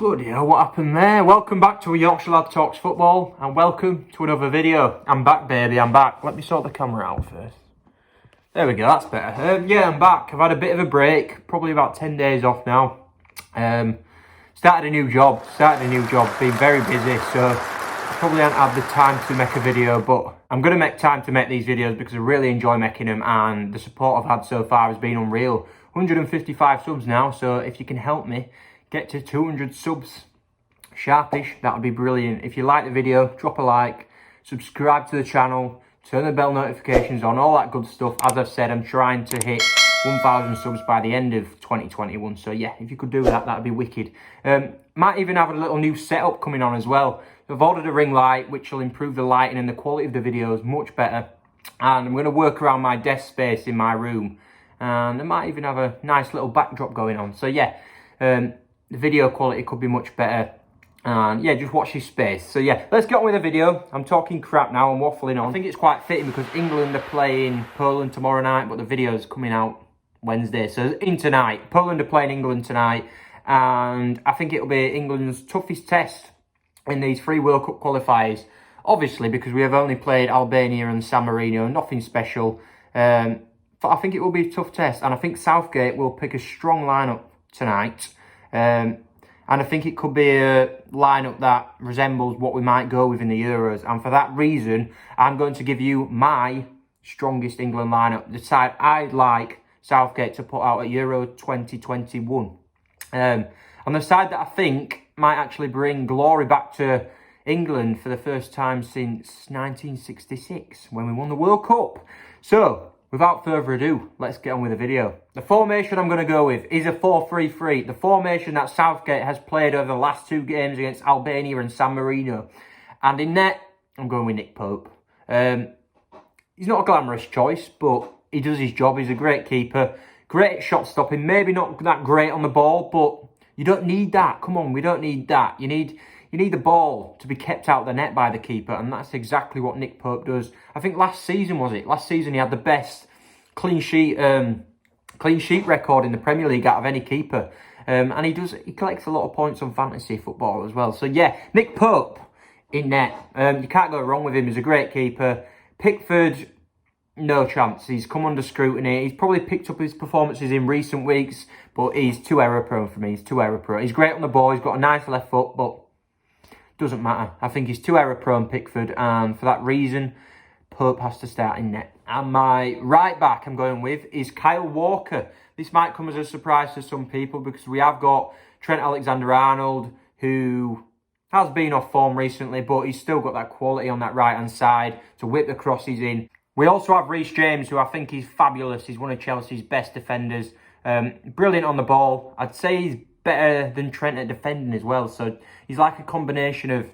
Bloody hell, what happened there? Welcome back to a Yorkshire Lad Talks Football, and welcome to another video. I'm back, baby, I'm back. Let me sort the camera out first. There we go, that's better. Yeah, I'm back. I've had a bit of a break, probably about 10 days off now. Started a new job, been very busy, so I probably haven't had the time to make a video, but I'm going to make time to make these videos because I really enjoy making them, and the support I've had so far has been unreal. 155 subs now, so if you can help me get to 200 subs sharpish, that would be brilliant. If you like the video, drop a like, subscribe to the channel, turn the bell notifications on, all that good stuff. As I've said, I'm trying to hit 1,000 subs by the end of 2021. So yeah, if you could do that, that'd be wicked. Might even have a little new setup coming on as well. I've ordered a ring light, which will improve the lighting and the quality of the videos much better. And I'm going to work around my desk space in my room. And I might even have a nice little backdrop going on. So yeah, the video quality could be much better. And yeah, just watch this space. So yeah, let's get on with the video. I'm talking crap now, I'm waffling on. I think it's quite fitting because England are playing Poland tomorrow night, but the video's coming out Wednesday. So in tonight, Poland are playing England tonight. And I think it'll be England's toughest test in these three World Cup qualifiers. Obviously, because we have only played Albania and San Marino, nothing special. But I think it will be a tough test. And I think Southgate will pick a strong lineup tonight. And I think it could be a lineup that resembles what we might go with in the Euros. And for that reason, I'm going to give you my strongest England lineup. The side I'd like Southgate to put out at Euro 2021. On the side that I think might actually bring glory back to England for the first time since 1966, when we won the World Cup. So, without further ado, let's get on with the video. The formation I'm going to go with is a 4-3-3. The formation that Southgate has played over the last two games against Albania and San Marino. And in net, I'm going with Nick Pope. He's not a glamorous choice, but he does his job. He's a great keeper. Great at shot stopping. Maybe not that great on the ball, but you don't need that. Come on, we don't need that. You need the ball to be kept out of the net by the keeper, and that's exactly what Nick Pope does. I think last season, Last season he had the best clean sheet record in the Premier League out of any keeper. And he collects a lot of points on fantasy football as well. So yeah, Nick Pope in net. You can't go wrong with him. He's a great keeper. Pickford, no chance. He's come under scrutiny. He's probably picked up his performances in recent weeks, but he's too error prone for me. He's too error prone. He's great on the ball. He's got a nice left foot, but doesn't matter. I think he's too error prone, Pickford, and for that reason, Pope has to start in net. And my right back I'm going with is Kyle Walker. This might come as a surprise to some people because we have got Trent Alexander-Arnold, who has been off form recently, but he's still got that quality on that right-hand side to whip the crosses in. We also have Reece James, who I think is fabulous. He's one of Chelsea's best defenders. Brilliant on the ball. I'd say he's better than Trent at defending as well. So he's like a combination of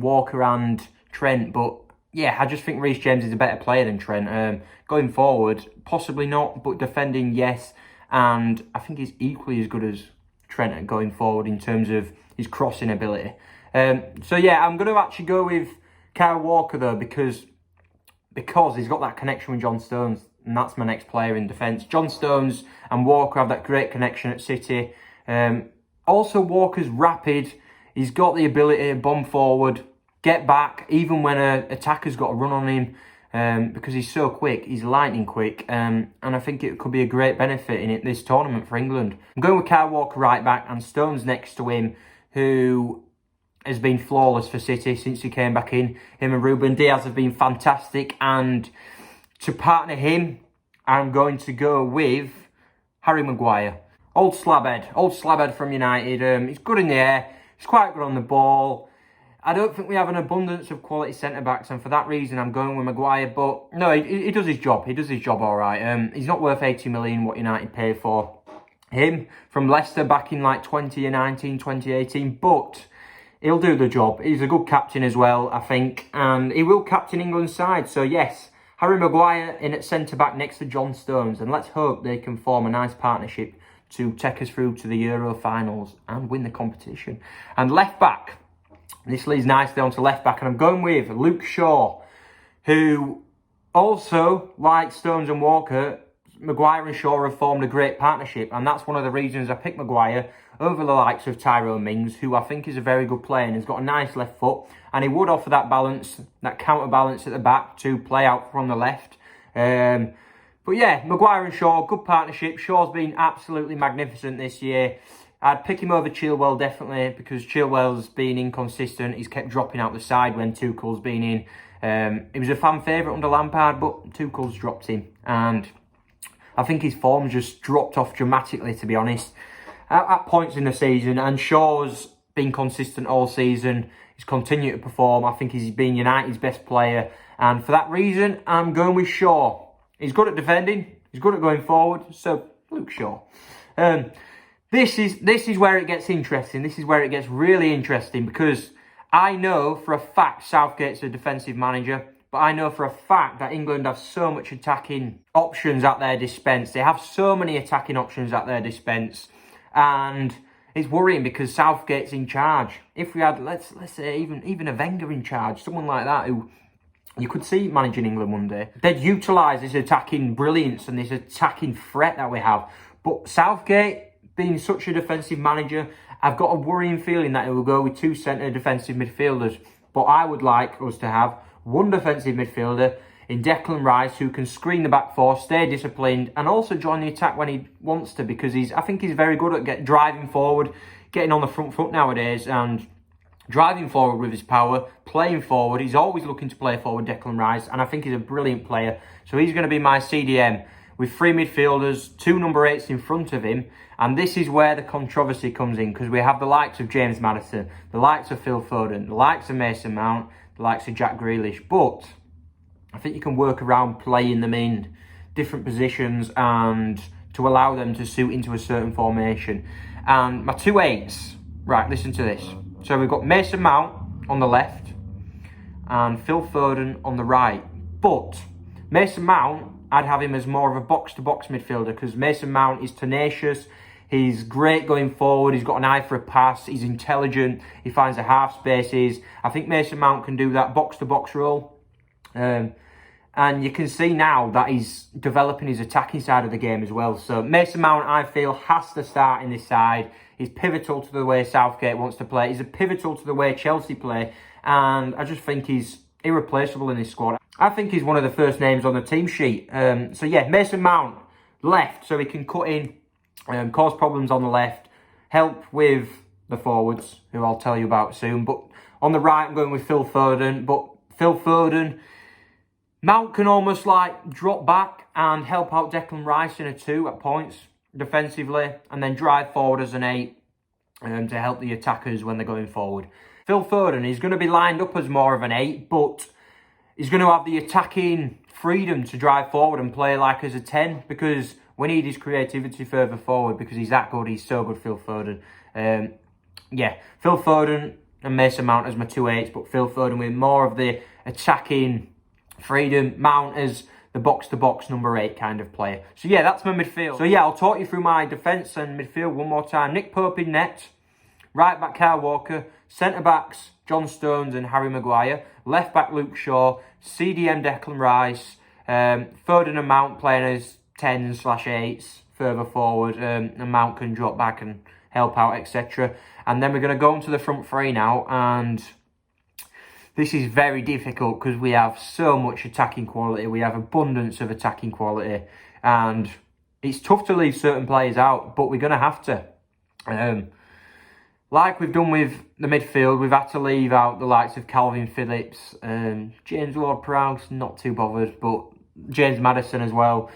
Walker and Trent. But yeah, I just think Reece James is a better player than Trent. Going forward, possibly not, but defending, yes. And I think he's equally as good as Trent at going forward in terms of his crossing ability. So yeah, I'm going to actually go with Kyle Walker though, because he's got that connection with John Stones, and that's my next player in defence. John Stones and Walker have that great connection at City. Also, Walker's rapid. He's got the ability to bomb forward, get back, even when an attacker's got a run on him, because he's so quick. He's lightning quick, and I think it could be a great benefit in this tournament for England. I'm going with Kyle Walker right back, and Stones next to him, who has been flawless for City since he came back in. Him and Ruben Diaz have been fantastic, and to partner him, I'm going to go with Harry Maguire. Old slabhead from United. He's good in the air, he's quite good on the ball. I don't think we have an abundance of quality centre-backs, and for that reason I'm going with Maguire. But no, he does his job. He does his job all right. He's not worth 80 million, what United paid for him from Leicester back in like 2019, 2018, but he'll do the job. He's a good captain as well, I think, and he will captain England's side. So yes, Harry Maguire in at centre-back next to John Stones, and let's hope they can form a nice partnership to take us through to the Euro finals and win the competition. And left-back, this leads nicely onto left-back, and I'm going with Luke Shaw, who also, like Stones and Walker, Maguire and Shaw have formed a great partnership, and that's one of the reasons I picked Maguire over the likes of Tyrone Mings, who I think is a very good player and has got a nice left foot, and he would offer that balance, that counterbalance at the back to play out from the left. But yeah, Maguire and Shaw, good partnership. Shaw's been absolutely magnificent this year. I'd pick him over Chilwell, definitely, because Chilwell's been inconsistent. He's kept dropping out the side when Tuchel's been in. He was a fan favourite under Lampard, but Tuchel's dropped him. And I think his form's just dropped off dramatically, to be honest, at points in the season. And Shaw's been consistent all season. He's continued to perform. I think he's been United's best player. And for that reason, I'm going with Shaw. He's good at defending. He's good at going forward. So, Luke Shaw. This is where it gets interesting. This is where it gets really interesting, because I know for a fact Southgate's a defensive manager, but I know for a fact that England have so much attacking options at their dispense. They have so many attacking options at their dispense, and it's worrying because Southgate's in charge. If we had, let's say, even a Wenger in charge, someone like that who you could see managing England one day, they'd utilise this attacking brilliance and this attacking threat that we have. But Southgate, being such a defensive manager, I've got a worrying feeling that it will go with two centre defensive midfielders. But I would like us to have one defensive midfielder in Declan Rice, who can screen the back four, stay disciplined, and also join the attack when he wants to, because I think he's very good at driving forward, getting on the front foot nowadays, and driving forward with his power, playing forward. He's always looking to play forward, Declan Rice, and I think he's a brilliant player. So he's going to be my CDM with three midfielders, two number 8s in front of him. And this is where the controversy comes in, because we have the likes of James Maddison, the likes of Phil Foden, the likes of Mason Mount, the likes of Jack Grealish. But I think you can work around playing them in different positions and to allow them to suit into a certain formation. And my two 8s, right, listen to this. So we've got Mason Mount on the left and Phil Foden on the right. But Mason Mount, I'd have him as more of a box-to-box midfielder, because Mason Mount is tenacious. He's great going forward. He's got an eye for a pass. He's intelligent. He finds the half spaces. I think Mason Mount can do that box-to-box role. And you can see now that he's developing his attacking side of the game as well. So Mason Mount, I feel, has to start in this side. He's pivotal to the way Southgate wants to play. He's pivotal to the way Chelsea play. And I just think he's irreplaceable in this squad. I think he's one of the first names on the team sheet. So yeah, Mason Mount, left, so he can cut in, cause problems on the left, help with the forwards, who I'll tell you about soon. But on the right, I'm going with Phil Foden. But Phil Foden, Mount can almost like drop back and help out Declan Rice in a 2 at points defensively, and then drive forward as an 8 to help the attackers when they're going forward. Phil Foden is going to be lined up as more of an 8, but he's going to have the attacking freedom to drive forward and play like as a 10, because we need his creativity further forward, because he's that good. He's so good, Phil Foden. Yeah, Phil Foden and Mason Mount as my two 8s, but Phil Foden with more of the attacking freedom. Mount as the box-to-box number 8 kind of player. So yeah, that's my midfield. So yeah, I'll talk you through my defence and midfield one more time. Nick Pope in net. Right back, Kyle Walker. Centre-backs, John Stones and Harry Maguire. Left-back, Luke Shaw. CDM, Declan Rice. Foden and Mount playing as 10/8s further forward. And Mount can drop back and help out, etc. And then we're going to go into the front three now. And this is very difficult because we have so much attacking quality. We have abundance of attacking quality. And it's tough to leave certain players out, but we're going to have to. Like we've done with the midfield, we've had to leave out the likes of Calvin Phillips, James Ward-Prowse, not too bothered, but James Maddison as well.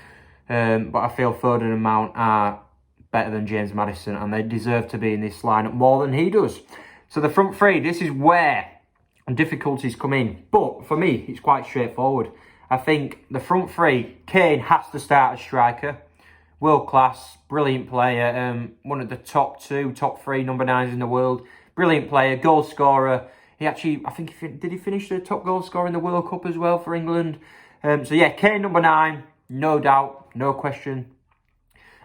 But I feel Foden and Mount are better than James Maddison, and they deserve to be in this lineup more than he does. So the front three, this is where difficulties come in. But for me, it's quite straightforward. I think the front three, Kane has to start as striker. World class, brilliant player, one of the top 3 number 9s in the world. Brilliant player, goal scorer. He actually, I think, did he finish the top goal scorer in the World Cup as well for England? So yeah, Kane number 9, no doubt, no question.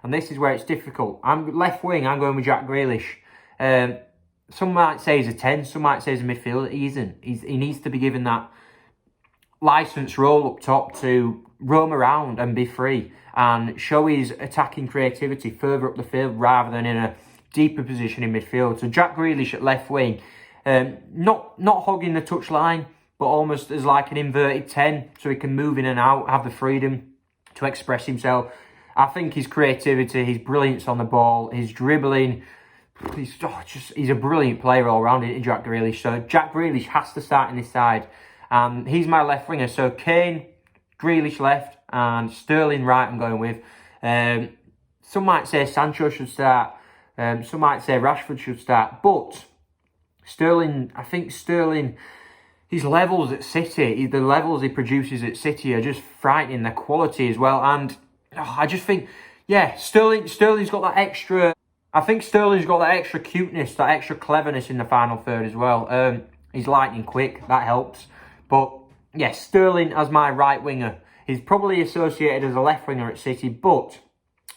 And this is where it's difficult. I'm left wing, I'm going with Jack Grealish. Some might say he's a 10, some might say he's a midfielder. He isn't. He needs to be given that licensed role up top to roam around and be free. and show his attacking creativity further up the field rather than in a deeper position in midfield. So Jack Grealish at left wing, not hogging the touchline, but almost as like an inverted 10, so he can move in and out, have the freedom to express himself. I think his creativity, his brilliance on the ball, his dribbling, he's a brilliant player all round, isn't he, Jack Grealish? So Jack Grealish has to start in this side. He's my left winger. So Kane, Grealish left, and Sterling right I'm going with. Some might say Sancho should start. Some might say Rashford should start. But Sterling, I think Sterling, his levels at City, the levels he produces at City are just frightening, the quality as well. And I just think, yeah, Sterling's got that extra... I think Sterling's got that extra cuteness, that extra cleverness in the final third as well. He's lightning quick, that helps. But, yeah, Sterling as my right winger. He's probably associated as a left winger at City, but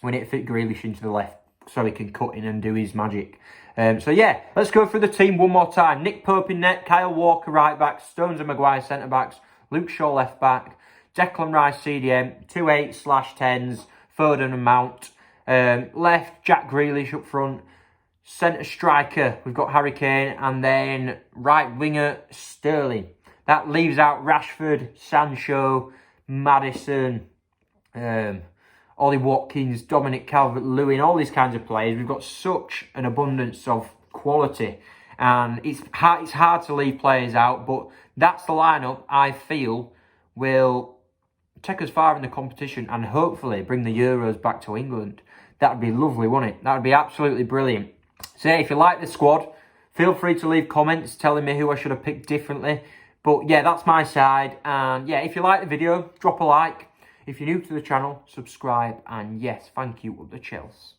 we need to fit Grealish into the left so he can cut in and do his magic. So, yeah, let's go through the team one more time. Nick Pope in net, Kyle Walker right back, Stones and Maguire centre backs, Luke Shaw left back, Declan Rice CDM, 2 8/10s, Foden and Mount. Left, Jack Grealish up front. Centre striker, we've got Harry Kane. And then right winger, Sterling. That leaves out Rashford, Sancho, Maddison, Ollie Watkins, Dominic Calvert-Lewin, all these kinds of players. We've got such an abundance of quality. And it's hard to leave players out. But that's the lineup I feel will take us far in the competition and hopefully bring the Euros back to England. That would be lovely, wouldn't it? That would be absolutely brilliant. So if you like the squad, feel free to leave comments telling me who I should have picked differently. But yeah, that's my side. And yeah, if you like the video, drop a like. If you're new to the channel, subscribe. And yes, thank you, up the chills.